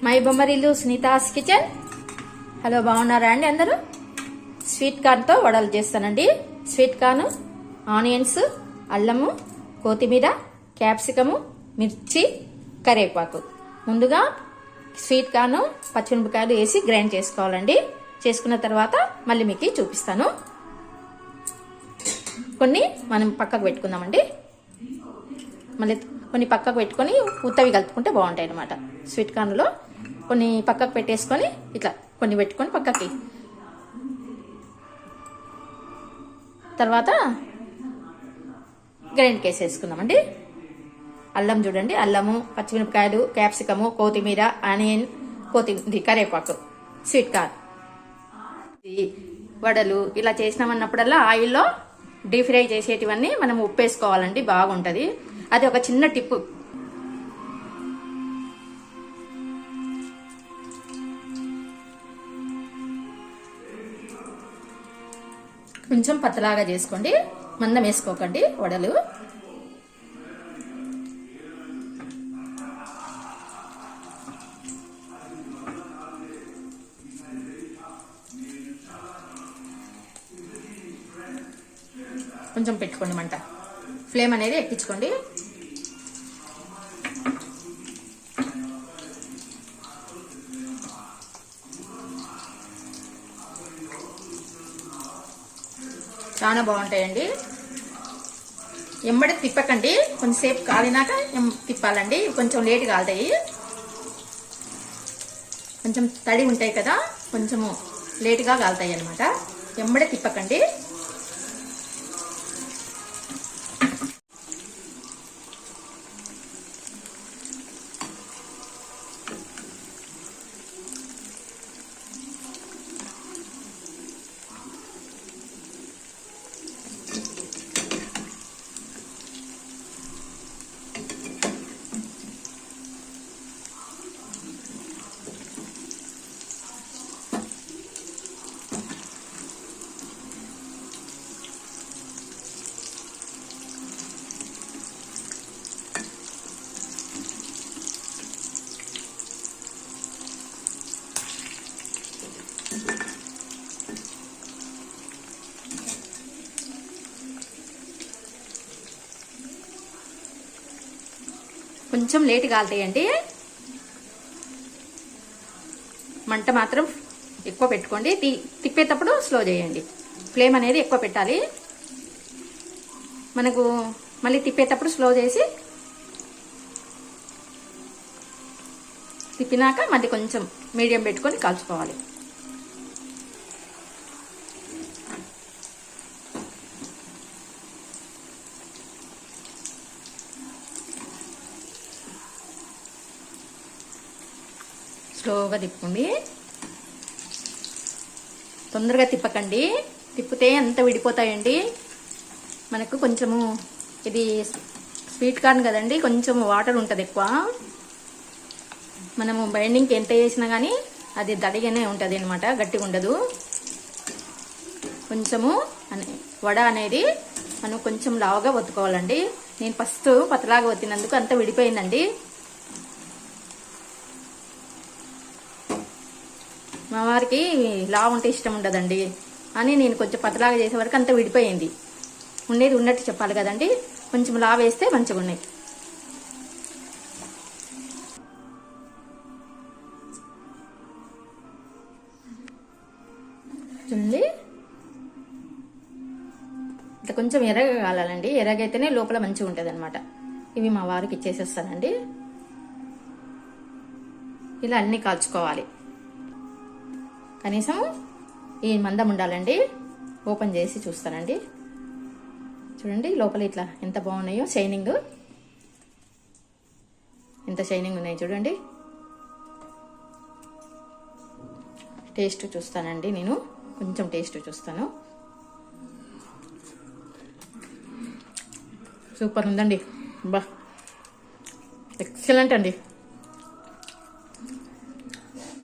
My Bommarillu Sunita's kitchen. Hello, బాగున్నారా అండి అందరూ? స్వీట్ కార్న్తో వడలు చేస్తానండి. స్వీట్ కార్న్, ఆనియన్స్, అల్లము, కొత్తిమీర, క్యాప్సికము, మిర్చి, కరివేపాకు. ముందుగా స్వీట్ కార్న్, పచ్చిమిరపకాయలు వేసి గ్రైండ్ చేసుకోవాలండి. చేసుకున్న తర్వాత మళ్ళీ మీకు చూపిస్తాను. కొన్ని మనం పక్కకు పెట్టుకుందామండి. మళ్ళీ కొన్ని పక్కకు పెట్టుకొని ఉత్తవి కలుపుకుంటే బాగుంటాయి అన్నమాట. స్వీట్ కార్న్లో కొన్ని పక్కకు పెట్టేసుకొని ఇట్లా కొన్ని పెట్టుకొని పక్కకి, తర్వాత గ్రైండ్ వేసేసుకుందామండి. అల్లం చూడండి, అల్లము, పచ్చిమిరపకాయలు, క్యాప్సికము, కొత్తిమీర, ఆనియన్, కరివేపాకు, స్వీట్ కార్న్. వడలు ఇలా చేసినామన్నప్పుడల్లా ఆయిల్లో డీప్ ఫ్రై చేసేటివన్నీ మనం ఉప్పేసుకోవాలండి, బాగుంటుంది. అది ఒక చిన్న టిప్పు. కొంచెం పతలాగా చేసుకోండి, మందం వేసుకోకండి వడలు. కొంచెం పెట్టుకోండి మంట, ఫ్లేమ్ అనేది ఎక్కించుకోండి. చాలా బాగుంటాయండి. ఎమ్మడి తిప్పకండి, కొంచెంసేపు కాలినాక తిప్పాలండి. కొంచెం లేట్ కాలుతాయి, కొంచెం తడి ఉంటాయి కదా, కొంచెము లేటుగా కాలుతాయి అన్నమాట. ఎమ్మడే తిప్పకండి. కొంచెం లేట్ కాలుతాయండి. మంట మాత్రం ఎక్కువ పెట్టుకోండి. తిప్పేటప్పుడు స్లో చేయండి. ఫ్లేమ్ అనేది ఎక్కువ పెట్టాలి. మనకు మళ్ళీ తిప్పేటప్పుడు స్లో చేసి తిప్పినాక మళ్ళీ కొంచెం మీడియం పెట్టుకొని కాల్చుకోవాలి. స్లోగా తిప్పండి, తొందరగా తిప్పకండి. తిప్పితే అంత విడిపోతాయండి. మనకు కొంచెము ఇది స్వీట్ కార్న్ కదండి, కొంచెం వాటర్ ఉంటుంది ఎక్కువ. మనము బైండింగ్కి ఎంత వేసినా కానీ అది దడిగానే ఉంటుంది అనమాట, గట్టిగా ఉండదు. కొంచెము వడ అనేది మనం కొంచెం లావుగా ఒత్తుకోవాలండి. నేను ఫస్ట్ పతలాగా ఒత్తినందుకు అంత విడిపోయిందండి. మా వారికి లావు ఉంటే ఇష్టం ఉండదండి అని నేను కొంచెం పతలాగా చేసే వరకు అంతా విడిపోయింది. ఉండేది ఉన్నట్టు చెప్పాలి కదండి, కొంచెం లావు వేస్తే మంచిగా ఉన్నాయి. చూడండి, ఇట్లా కొంచెం ఎర్రగా కాలాలండి. ఎర్రగైతేనే లోపల మంచిగా ఉంటుంది అనమాట. ఇవి మా వారికి ఇచ్చేసేస్తానండి. ఇలా అన్నీ కాల్చుకోవాలి. కనీసం ఈ మందం ఉండాలండి. ఓపెన్ చేసి చూస్తానండి. చూడండి లోపల ఇట్లా ఎంత బాగున్నాయో, షైనింగ్ ఎంత షైనింగ్ ఉన్నాయి చూడండి. టేస్ట్ చూస్తానండి, నేను కొంచెం టేస్ట్ చూస్తాను. సూపర్ ఉందండి, బా ఎక్సలెంట్ అండి.